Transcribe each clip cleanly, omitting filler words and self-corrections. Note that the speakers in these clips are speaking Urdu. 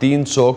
300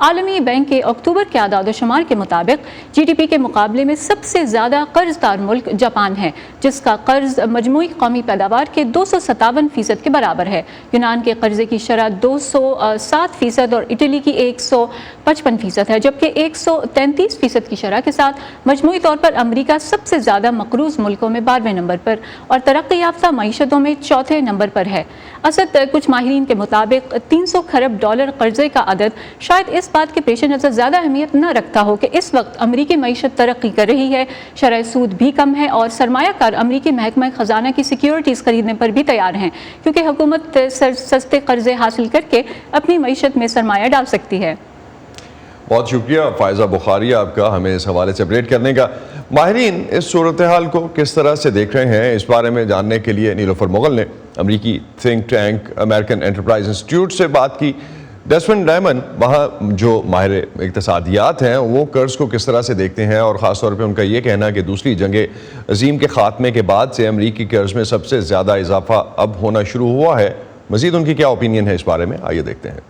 عالمی بینک کے اکتوبر کے اعداد و شمار کے مطابق GDP کے مقابلے میں سب سے زیادہ قرض دار ملک جاپان ہے، جس کا قرض مجموعی قومی پیداوار کے 257% کے برابر ہے۔ یونان کے قرضے کی شرح 207% اور اٹلی کی 155% ہے، جبکہ 133% کی شرح کے ساتھ مجموعی طور پر امریکہ سب سے زیادہ مقروض ملکوں میں 12ویں نمبر پر اور ترقی یافتہ معیشتوں میں 4تھے نمبر پر ہے۔ اسد کچھ ماہرین کے مطابق $300 کھرب قرضے کا عدد شاید اس بات کے پیش نظر زیادہ اہمیت نہ رکھتا ہو کہ اس وقت امریکی معیشت ترقی کر رہی ہے، شرح سود بھی کم ہے اور سرمایہ کار امریکی محکمہ خزانہ کی سیکیورٹیز خریدنے پر بھی تیار ہیں، کیونکہ حکومت سستے قرضے حاصل کر کے اپنی معیشت میں سرمایہ ڈال سکتی ہے۔ بہت شکریہ فائزہ بخاری آپ کا ہمیں اس حوالے سے اپڈیٹ کرنے کا۔ ماہرین اس صورتحال کو کس طرح سے دیکھ رہے ہیں، اس بارے میں جاننے کے لیے نیلوفر مغل نے امریکی think tank American enterprise institute سے بات کی۔ ڈیسمنڈ ڈائمن وہاں جو ماہر اقتصادیات ہیں وہ قرض کو کس طرح سے دیکھتے ہیں، اور خاص طور پہ ان کا یہ کہنا کہ دوسری جنگ عظیم کے خاتمے کے بعد سے امریکی قرض میں سب سے زیادہ اضافہ اب ہونا شروع ہوا ہے۔ مزید ان کی کیا اوپینین ہے اس بارے میں، آئیے دیکھتے ہیں۔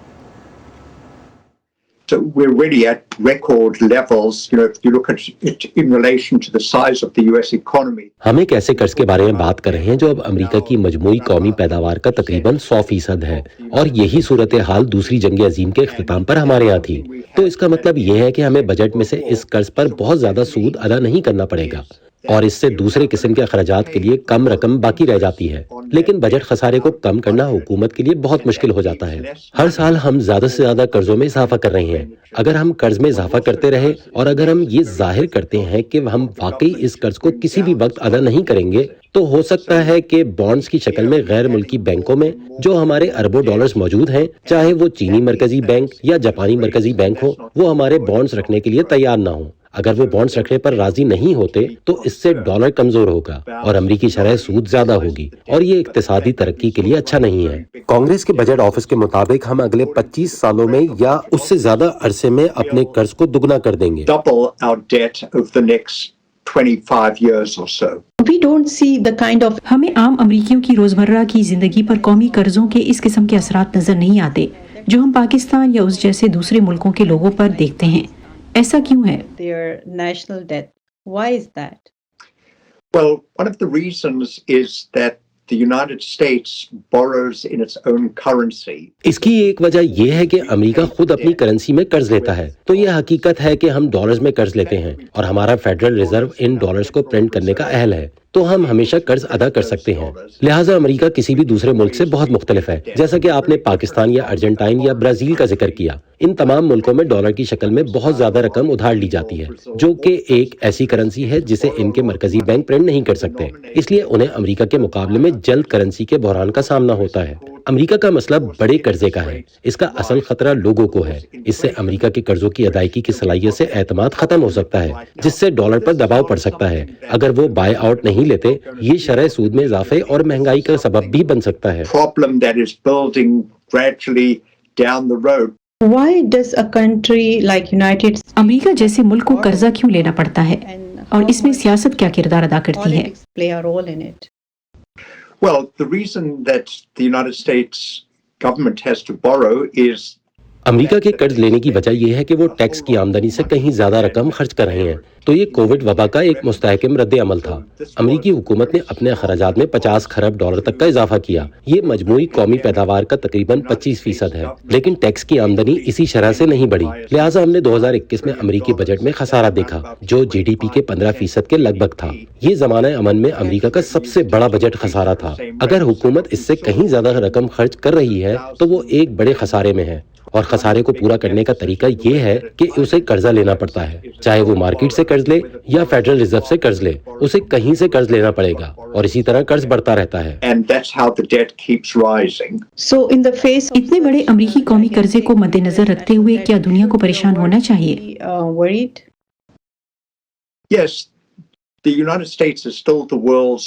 So we're really at record levels, if you look at it in relation to the size of the US economy. ہم ایک ایسے قرض کے بارے میں بات کر رہے ہیں جو اب امریکہ کی مجموعی قومی پیداوار کا تقریباً 100% ہے، اور یہی صورتحال دوسری جنگ عظیم کے اختتام پر ہمارے یہاں تھی۔ تو اس کا مطلب یہ ہے کہ ہمیں بجٹ میں سے اس قرض پر بہت زیادہ سود ادا نہیں کرنا پڑے گا، اور اس سے دوسرے قسم کے اخراجات کے لیے کم رقم باقی رہ جاتی ہے۔ لیکن بجٹ خسارے کو کم کرنا حکومت کے لیے بہت مشکل ہو جاتا ہے۔ ہر سال ہم زیادہ سے زیادہ قرضوں میں اضافہ کر رہے ہیں۔ اگر ہم قرض میں اضافہ کرتے رہے اور اگر ہم یہ ظاہر کرتے ہیں کہ ہم واقعی اس قرض کو کسی بھی وقت ادا نہیں کریں گے، تو ہو سکتا ہے کہ بانڈز کی شکل میں غیر ملکی بینکوں میں جو ہمارے اربوں ڈالرز موجود ہیں، چاہے وہ چینی مرکزی بینک یا جاپانی مرکزی بینک ہو، وہ ہمارے بانڈز رکھنے کے لیے تیار نہ ہوں۔ اگر وہ بانڈز رکھنے پر راضی نہیں ہوتے تو اس سے ڈالر کمزور ہوگا اور امریکی شرح سود زیادہ ہوگی، اور یہ اقتصادی ترقی کے لیے اچھا نہیں ہے۔ کانگریس کے بجٹ آفس کے مطابق ہم اگلے 25 سالوں میں یا اس سے زیادہ عرصے میں اپنے قرض کو دگنا کر دیں گے۔ Double our debt over the next 25 years or so. We don't see the kind of ہمیں عام امریکیوں کی روزمرہ کی زندگی پر قومی قرضوں کے اس قسم کے اثرات نظر نہیں آتے جو ہم پاکستان یا اس جیسے دوسرے ملکوں کے لوگوں پر دیکھتے ہیں۔ ایسا کیوں ہے؟ Their national debt. Why is that? Well, one of the reasons is that the United States borrows in its own currency. اس کی ایک وجہ یہ ہے کہ امریکہ خود اپنی کرنسی میں قرض لیتا ہے۔ تو یہ حقیقت ہے کہ ہم ڈالرز میں قرض لیتے ہیں اور ہمارا فیڈرل ریزرو ان ڈالرز کو پرنٹ کرنے کا اہل ہے، تو ہم ہمیشہ قرض ادا کر سکتے ہیں۔ لہٰذا امریکہ کسی بھی دوسرے ملک سے بہت مختلف ہے، جیسا کہ آپ نے پاکستان یا ارجنٹائن یا برازیل کا ذکر کیا۔ ان تمام ملکوں میں ڈالر کی شکل میں بہت زیادہ رقم ادھار لی جاتی ہے، جو کہ ایک ایسی کرنسی ہے جسے ان کے مرکزی بینک پرنٹ نہیں کر سکتے، اس لیے انہیں امریکہ کے مقابلے میں جلد کرنسی کے بحران کا سامنا ہوتا ہے۔ امریکہ کا مسئلہ بڑے قرضے کا ہے، اس کا اصل خطرہ لوگوں کو ہے۔ اس سے امریکہ کے قرضوں کی ادائیگی کی صلاحیت سے اعتماد ختم ہو سکتا ہے، جس سے ڈالر پر دباؤ پڑ سکتا ہے۔ اگر وہ بائی آؤٹ نہیں لیتے، یہ شرح سود میں اضافے اور مہنگائی کا سبب بھی بن سکتا ہے۔ Problem that is building gradually down the road. Why does a country like United States امریکہ جیسے ملک کو قرضہ کیوں لینا پڑتا ہے اور اس میں سیاست کیا کردار ادا کرتی ہے؟ politics play a role in it? Well, the reason that the United States government has to borrow is امریکہ کے قرض لینے کی وجہ یہ ہے کہ وہ ٹیکس کی آمدنی سے کہیں زیادہ رقم خرچ کر رہے ہیں، تو یہ کووڈ وبا کا ایک مستحکم رد عمل تھا۔ امریکی حکومت نے اپنے اخراجات میں 50 کھرب ڈالر تک کا اضافہ کیا، یہ مجموعی قومی پیداوار کا تقریباً 25% ہے، لیکن ٹیکس کی آمدنی اسی شرح سے نہیں بڑھی۔ لہٰذا ہم نے 2021 میں امریکی بجٹ میں خسارہ دیکھا جو GDP کے 15% کے لگ بھگ تھا۔ یہ زمانہ امن میں امریکہ کا سب سے بڑا بجٹ خسارہ تھا۔ اگر حکومت اس سے کہیں زیادہ رقم خرچ کر رہی ہے تو وہ ایک بڑے خسارے میں ہے، اور خسارے کو پورا کرنے کا طریقہ یہ ہے کہ اسے قرضہ لینا پڑتا ہے، چاہے وہ مارکیٹ سے قرض لے یا فیڈرل ریزرو سے قرض لے، اسے کہیں سے قرض لینا پڑے گا، اور اسی طرح قرض بڑھتا رہتا ہے۔ and that's how the debt keeps rising. So in the face of اتنے بڑے امریکی قومی قرضے کو مد نظر رکھتے ہوئے کیا دنیا کو پریشان ہونا چاہیے؟ worried? Yes, The United States is still the world's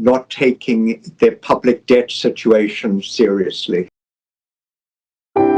Not taking their public debt situation seriously.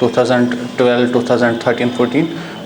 2012, 2013, 14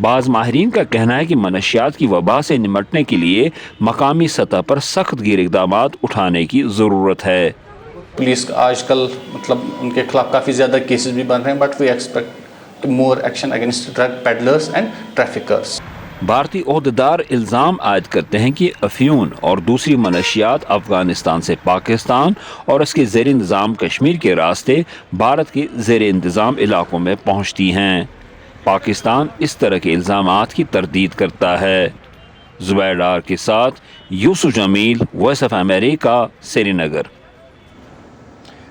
بعض ماہرین کا کہنا ہے کہ منشیات کی وبا سے نمٹنے کے لیے مقامی سطح پر سخت گیر اقدامات اٹھانے کی ضرورت ہے۔ پولیس آج کل مطلب ان کے خلاف کافی زیادہ کیسز بھی بن رہے ہیں، but we expect more action against drug peddlers and traffickers. بھارتی عہدیدار الزام عائد کرتے ہیں کہ افیون اور دوسری منشیات افغانستان سے پاکستان اور اس کے زیر انتظام کشمیر کے راستے بھارت کے زیر انتظام علاقوں میں پہنچتی ہیں۔ پاکستان اس طرح کے الزامات کی تردید کرتا ہے۔ زبیر ڈار کے ساتھ یوسف جمیل، وائس آف امریکہ، سری نگر۔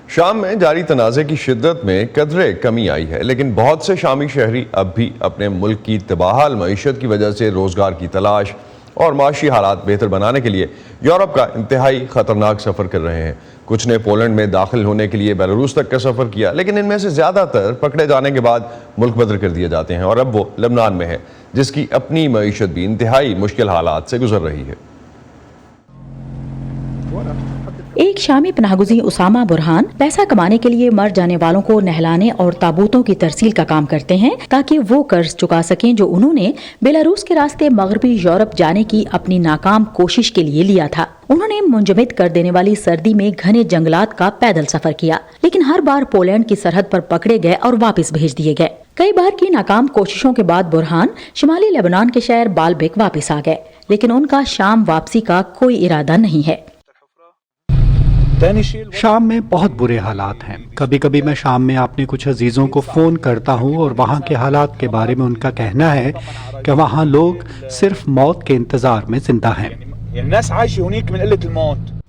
شام میں جاری تنازع کی شدت میں قدرے کمی آئی ہے، لیکن بہت سے شامی شہری اب بھی اپنے ملک کی تباہال معیشت کی وجہ سے روزگار کی تلاش اور معاشی حالات بہتر بنانے کے لیے یورپ کا انتہائی خطرناک سفر کر رہے ہیں۔ کچھ نے پولینڈ میں داخل ہونے کے لیے بیلاروس تک کا سفر کیا، لیکن ان میں سے زیادہ تر پکڑے جانے کے بعد ملک بدر کر دیے جاتے ہیں، اور اب وہ لبنان میں ہے، جس کی اپنی معیشت بھی انتہائی مشکل حالات سے گزر رہی ہے۔ ایک شامی پناہ گزین اسامہ برہان پیسہ کمانے کے لیے مر جانے والوں کو نہلانے اور تابوتوں کی ترسیل کا کام کرتے ہیں تاکہ وہ قرض چکا سکیں جو انہوں نے بیلاروس کے راستے مغربی یورپ جانے کی اپنی ناکام کوشش کے لیے لیا تھا۔ انہوں نے منجمد کر دینے والی سردی میں گھنے جنگلات کا پیدل سفر کیا، لیکن ہر بار پولینڈ کی سرحد پر پکڑے گئے اور واپس بھیج دیے گئے۔ کئی بار کی ناکام کوششوں کے بعد برہان شمالی لیبنان کے شہر بالبیک واپس آ گئے، لیکن ان کا شام واپسی کا کوئی ارادہ نہیں ہے۔ شام میں بہت برے حالات ہیں۔ کبھی کبھی میں شام میں اپنے کچھ عزیزوں کو فون کرتا ہوں اور وہاں کے حالات کے بارے میں ان کا کہنا ہے کہ وہاں لوگ صرف موت کے انتظار میں زندہ ہیں۔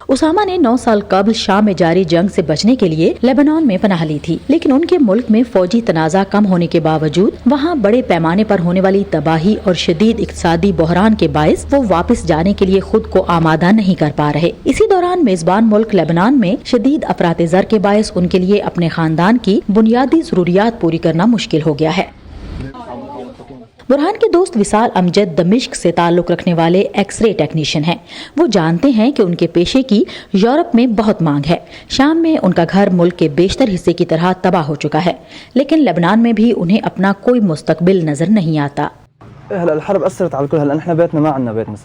اسامہ نے 9 سال قبل شام میں جاری جنگ سے بچنے کے لیے لیبنان میں پناہ لی تھی، لیکن ان کے ملک میں فوجی تنازع کم ہونے کے باوجود وہاں بڑے پیمانے پر ہونے والی تباہی اور شدید اقتصادی بحران کے باعث وہ واپس جانے کے لیے خود کو آمادہ نہیں کر پا رہے۔ اسی دوران میزبان ملک لیبنان میں شدید افراط زر کے باعث ان کے لیے اپنے خاندان کی بنیادی ضروریات پوری کرنا مشکل ہو گیا ہے۔ برہان کے دوست وصال امجد دمشق سے تعلق رکھنے والے ایکس رے ٹیکنیشین ہیں۔ وہ جانتے ہیں کہ ان کے پیشے کی یورپ میں بہت مانگ ہے۔ شام میں ان کا گھر ملک کے بیشتر حصے کی طرح تباہ ہو چکا ہے، لیکن لبنان میں بھی انہیں اپنا کوئی مستقبل نظر نہیں آتا۔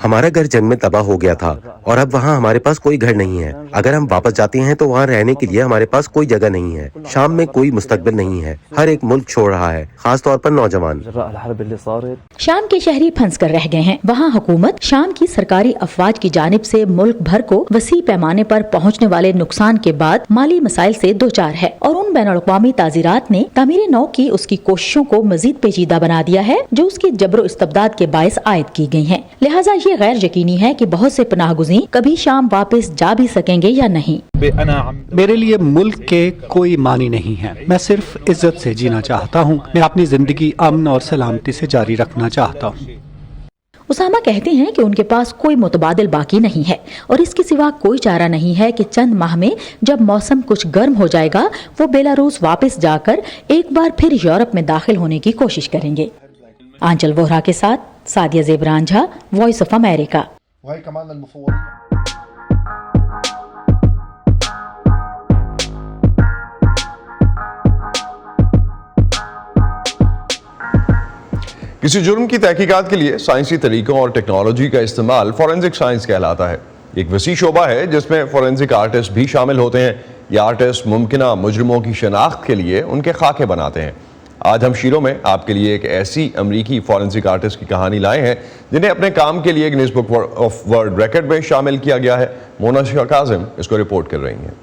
ہمارا گھر جنگ میں تباہ ہو گیا تھا اور اب وہاں ہمارے پاس کوئی گھر نہیں ہے۔ اگر ہم واپس جاتے ہیں تو وہاں رہنے کے لیے ہمارے پاس کوئی جگہ نہیں ہے۔ شام میں کوئی مستقبل نہیں ہے، ہر ایک ملک چھوڑ رہا ہے، خاص طور پر نوجوان۔ شام کے شہری پھنس کر رہ گئے ہیں۔ وہاں حکومت شام کی سرکاری افواج کی جانب سے ملک بھر کو وسیع پیمانے پر پہنچنے والے نقصان کے بعد مالی مسائل سے دوچار ہے، اور ان بین الاقوامی تعزیرات نے تعمیر نو کی اس کی کوششوں کو مزید پیچیدہ بنا دیا ہے جو اس کی جبر و استبداد کے باعث عائد کی گئی ہیں۔ لہٰذا یہ غیر یقینی ہے کہ بہت سے پناہ گزین کبھی شام واپس جا بھی سکیں گے یا نہیں۔ میرے لیے ملک کے کوئی معنی نہیں ہے، میں صرف عزت سے جینا چاہتا ہوں۔ میں اپنی زندگی امن اور سلامتی سے جاری رکھنا چاہتا ہوں۔ اسامہ کہتے ہیں کہ ان کے پاس کوئی متبادل باقی نہیں ہے، اور اس کے سوا کوئی چارہ نہیں ہے کہ چند ماہ میں جب موسم کچھ گرم ہو جائے گا وہ بیلاروس واپس جا کر ایک بار پھر یورپ میں داخل ہونے کی کوشش کریں گے۔ آنچل وہرا کے ساتھ سعدیہ زیب رانجھا، وائس آف امریکہ۔ کسی جرم کی تحقیقات کے لیے سائنسی طریقوں اور ٹیکنالوجی کا استعمال فورینزک سائنس کہلاتا ہے۔ ایک وسیع شعبہ ہے جس میں فورینزک آرٹسٹ بھی شامل ہوتے ہیں۔ یہ آرٹسٹ ممکنہ مجرموں کی شناخت کے لیے ان کے خاکے بناتے ہیں۔ آج ہم شیرو میں آپ کے لیے ایک ایسی امریکی فورینزک آرٹسٹ کی کہانی لائے ہیں جنہیں اپنے کام کے لیے Guinness book of world record میں شامل کیا گیا ہے۔ مونا شاہ کاظم اس کو رپورٹ کر رہی ہیں۔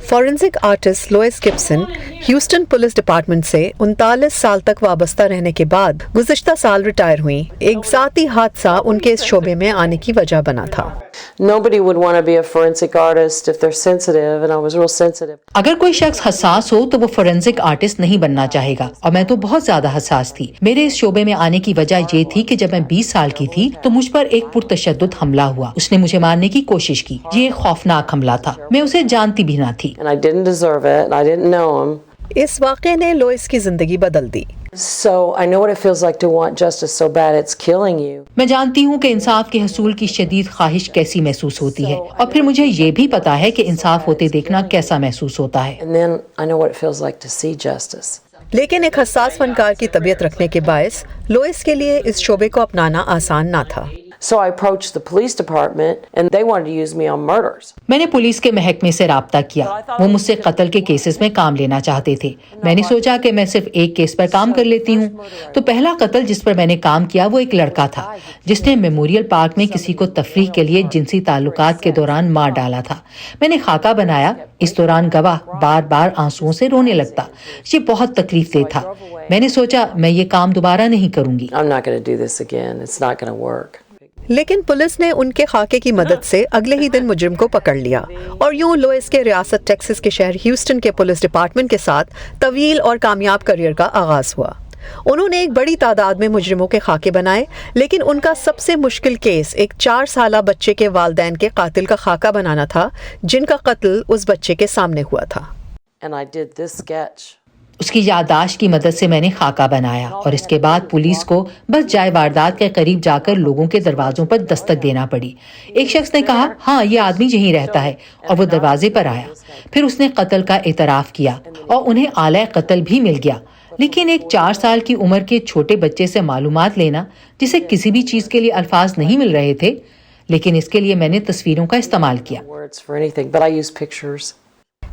Forensic artist Lois Gibson Houston police department سے 39 سال تک وابستہ رہنے کے بعد گزشتہ سال ریٹائر ہوئی۔ ایک ذاتی حادثہ ان کے اس شعبے میں آنے کی وجہ بنا تھا۔ اگر کوئی شخص حساس ہو تو وہ فورینزک آرٹسٹ نہیں بننا چاہے گا، اور میں تو بہت زیادہ حساس تھی۔ میرے اس شعبے میں آنے کی وجہ یہ تھی کہ جب میں 20 سال کی تھی تو مجھ پر ایک پرتشدد حملہ ہوا۔ اس نے مجھے مارنے کی کوشش کی۔ یہ ایک خوفناک حملہ تھا، میں اسے جانتی بھی نہ تھی۔ اس واقعے نے لوئس کی زندگی بدل دی. So I know what it feels like to want justice so bad it's killing you. میں جانتی ہوں کہ انصاف کے حصول کی شدید خواہش کیسی محسوس ہوتی ہے اور پھر مجھے یہ بھی پتا ہے کہ انصاف ہوتے دیکھنا کیسا محسوس ہوتا ہے. And then I know what it feels like to see justice. لیکن ایک حساس فنکار کی طبیعت رکھنے کے باعث لوئس کے لیے اس شعبے کو اپنانا آسان نہ تھا. So I approached the police department and they wanted to use me on murders. میں نے پولیس کے محکمے سے رابطہ کیا. وہ مجھ سے قتل کے کیسز میں کام لینا چاہتے تھے. میں نے سوچا کہ میں صرف ایک کیس پر کام کر لیتی ہوں. تو پہلا قتل جس پر میں نے کام کیا وہ ایک لڑکا تھا جس نے میموریل پارک میں کسی کو تفریح کے لیے جنسی تعلقات کے دوران مار ڈالا تھا. میں نے خاکہ بنایا. اس دوران گواہ بار بار آنسوؤں سے رونے لگتا. یہ بہت تکلیف دہ تھا. میں نے سوچا میں یہ کام دوبارہ نہیں کروں گی. I'm not going to do this again. It's not going to work. لیکن پولیس نے ان کے خاکے کی مدد سے اگلے ہی دن مجرم کو پکڑ لیا اور یوں لوئس کے ریاست ٹیکساس کے شہر ہیوسٹن کے پولیس ڈپارٹمنٹ کے ساتھ طویل اور کامیاب کریئر کا آغاز ہوا. انہوں نے ایک بڑی تعداد میں مجرموں کے خاکے بنائے لیکن ان کا سب سے مشکل کیس ایک 4 سالہ بچے کے والدین کے قاتل کا خاکہ بنانا تھا جن کا قتل اس بچے کے سامنے ہوا تھا. And I did this sketch. اس کی یادداشت کی مدد سے میں نے خاکہ بنایا اور اس کے بعد پولیس کو بس جائے واردات کے قریب جا کر لوگوں کے دروازوں پر دستک دینا پڑی. ایک شخص نے کہا ہاں یہ آدمی یہیں رہتا ہے اور وہ دروازے پر آیا. پھر اس نے قتل کا اعتراف کیا اور انہیں آلہ قتل بھی مل گیا. لیکن ایک 4 سال کی عمر کے چھوٹے بچے سے معلومات لینا جسے کسی بھی چیز کے لیے الفاظ نہیں مل رہے تھے لیکن اس کے لیے میں نے تصویروں کا استعمال کیا.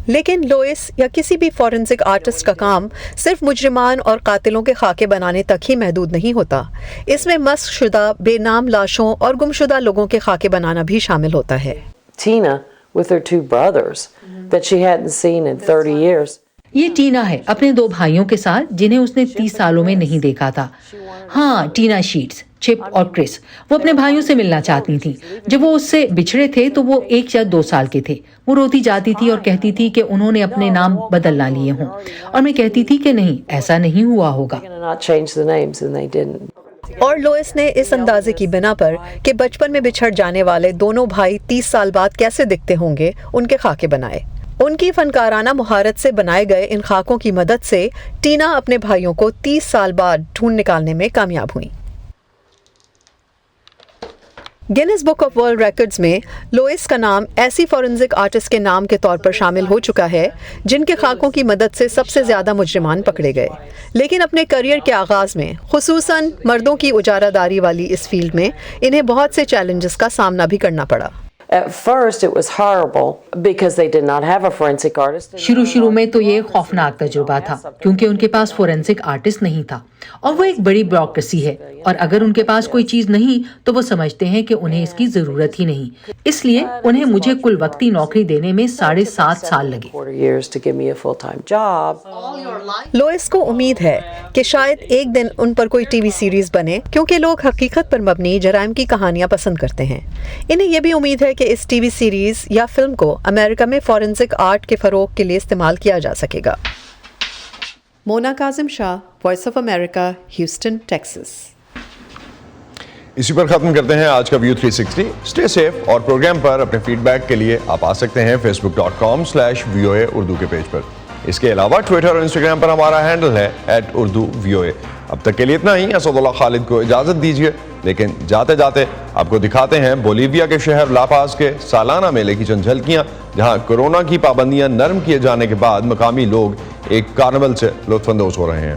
لیکن لوئس یا کسی بھی فورنسک آرٹسٹ کا کام صرف مجرمان اور قاتلوں کے خاکے بنانے تک ہی محدود نہیں ہوتا. اس میں مسخ شدہ بے نام لاشوں اور گمشدہ لوگوں کے خاکے بنانا بھی شامل ہوتا ہے. Tina with her 2 brothers that she hadn't seen in 30 years. یہ ٹینا ہے اپنے 2 بھائیوں کے ساتھ جنہیں اس نے 30 سالوں میں نہیں دیکھا تھا. ہاں ٹینا شیٹس، چپ اور کرس. وہ اپنے بھائیوں سے ملنا چاہتی تھیں. جب وہ اس سے بچھڑے تھے تو وہ 1 یا 2 سال کے تھے. وہ روتی جاتی تھی اور کہتی تھی کہ انہوں نے اپنے نام بدل نہ لیے ہوں اور میں کہتی تھی کہ نہیں ایسا نہیں ہوا ہوگا. اور لوئس نے اس اندازے کی بنا پر کہ بچپن میں بچھڑ جانے والے دونوں بھائی 30 سال بعد کیسے دکھتے ہوں گے ان کے خاکے بنائے. ان کی فنکارانہ مہارت سے بنائے گئے ان خاکوں کی مدد سے ٹینا اپنے بھائیوں کو 30 سال بعد ڈھونڈ نکالنے میں کامیاب ہوئی. Guinness book of world records میں لوئس کا نام ایسی فورنسک آرٹسٹ کے نام کے طور پر شامل ہو چکا ہے جن کے خاکوں کی مدد سے سب سے زیادہ مجرمان پکڑے گئے. لیکن اپنے کریئر کے آغاز میں خصوصاً مردوں کی اجارہ داری والی اس فیلڈ میں انہیں بہت سے چیلنجز کا سامنا بھی کرنا پڑا. At first it was horrible because they did not have a forensic artist. شروع میں تو یہ خوفناک تجربہ تھا کیونکہ ان کے پاس فورنسک آرٹسٹ نہیں تھا اور وہ ایک بڑی بیوروکریسی ہے اور اگر ان کے پاس کوئی چیز نہیں تو وہ سمجھتے ہیں کہ انہیں اس کی ضرورت ہی نہیں. اس لیے انہیں مجھے کل وقتی نوکری دینے میں 7.5 سال لگے. لوئس کو امید ہے کہ شاید ایک دن ان پر کوئی ٹی وی سیریز بنے کیونکہ لوگ حقیقت پر مبنی جرائم کی کہانیاں پسند کرتے ہیں. انہیں یہ بھی امید ہے کہ اس ٹی وی سیریز یا فلم کو امریکہ میں فورنسک آرٹ کے فروغ کے لیے استعمال کیا جا سکے گا. Mona Kazim Shah, voice of America, Houston, Texas. اسی پر ختم کرتے ہیں آج کا ویو 360. اسٹے سیف اور پروگرام پر اپنے فیڈ بیک کے لیے آپ آ سکتے ہیں facebook.com/VOA اردو کے پیج پر. اس کے علاوہ ٹویٹر اور انسٹاگرام پر ہمارا ہینڈل ہے @urduvoa. اب تک کے لیے اتنا ہی. اسد اللہ خالد کو اجازت دیجیے لیکن جاتے جاتے آپ کو دکھاتے ہیں بولیویا کے شہر لا پاز کے سالانہ میلے کی چند جھلکیاں جہاں کورونا کی پابندیاں نرم کیے جانے کے بعد مقامی لوگ ایک کارنیول سے لطف اندوز ہو رہے ہیں.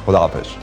خدا حافظ.